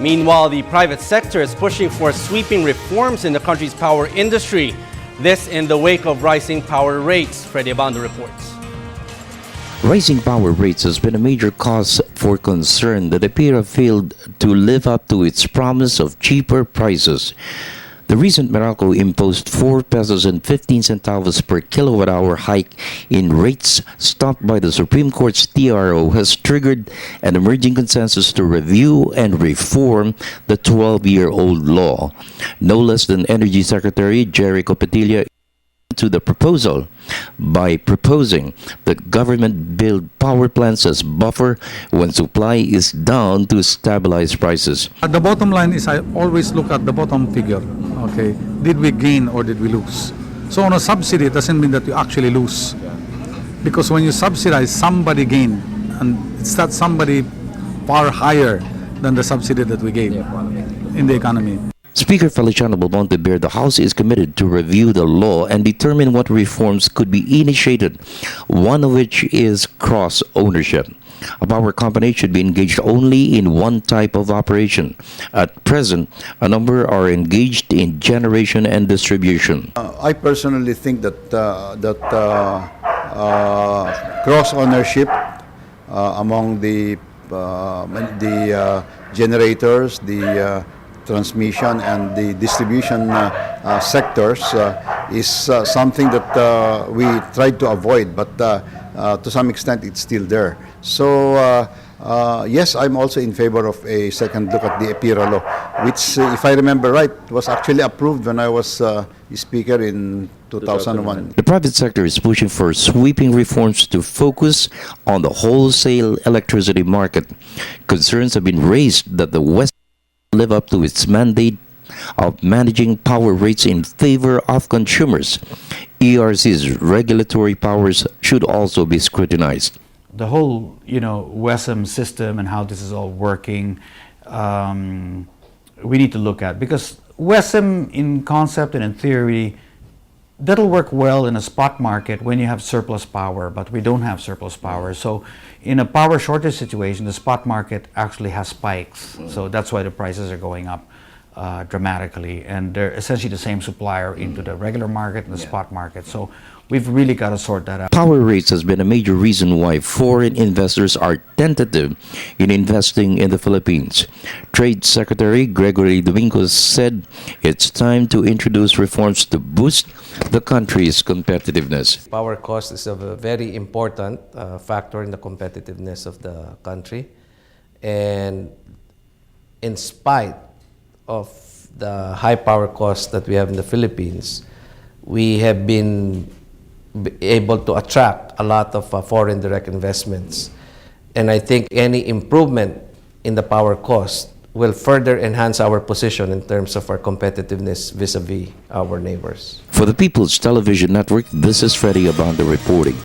Meanwhile, the private sector is pushing for sweeping reforms in the country's power industry. This in the wake of rising power rates. Freddie Abando reports. Rising power rates has been a major cause for concern that Epira failed to live up to its promise of cheaper prices. The recent Meralco imposed 4 pesos and 15 centavos per kilowatt-hour hike in rates stopped by the Supreme Court's TRO has triggered an emerging consensus to review and reform the 12-year-old law. No less than Energy Secretary Jerry Copetilla to the proposal by proposing that government build power plants as buffer when supply is down to stabilize prices. The bottom line is I always look at the bottom figure. Okay, did we gain or did we lose? So on a subsidy, it doesn't mean that you actually lose, because when you subsidize, somebody gain, and it's that somebody far higher than the subsidy that we gave in the economy. Speaker Feliciano Belmonte the House is committed to review the law and determine what reforms could be initiated, one of which is cross-ownership. A power company should be engaged only in one type of operation. At present, a number are engaged in generation and distribution. I personally think that cross-ownership among the generators, the transmission and the distribution sectors is something that we tried to avoid, but to some extent it's still there. So yes, I'm also in favor of a second look at the Epira law, which, if I remember right, was actually approved when I was Speaker in 2001. The private sector is pushing for sweeping reforms to focus on the wholesale electricity market. Concerns have been raised that the West live up to its mandate of managing power rates in favor of consumers. ERC's regulatory powers should also be scrutinized. The whole, WESM system and how this is all working, we need to look at, because WESM in concept and in theory, that'll work well in a spot market when you have surplus power, but we don't have surplus power. So in a power shortage situation, the spot market actually has spikes. So that's why the prices are going up dramatically. And they're essentially the same supplier into the regular market and the spot market. So we've really got to sort that out. Power rates has been a major reason why foreign investors are tentative in investing in the Philippines. Trade Secretary Gregory Domingos said it's time to introduce reforms to boost the country's competitiveness. Power cost is a very important factor in the competitiveness of the country. And in spite of the high power costs that we have in the Philippines, we have been able to attract a lot of foreign direct investments. And I think any improvement in the power cost will further enhance our position in terms of our competitiveness vis-a-vis our neighbors. For the People's Television Network, this is Freddie Abando reporting.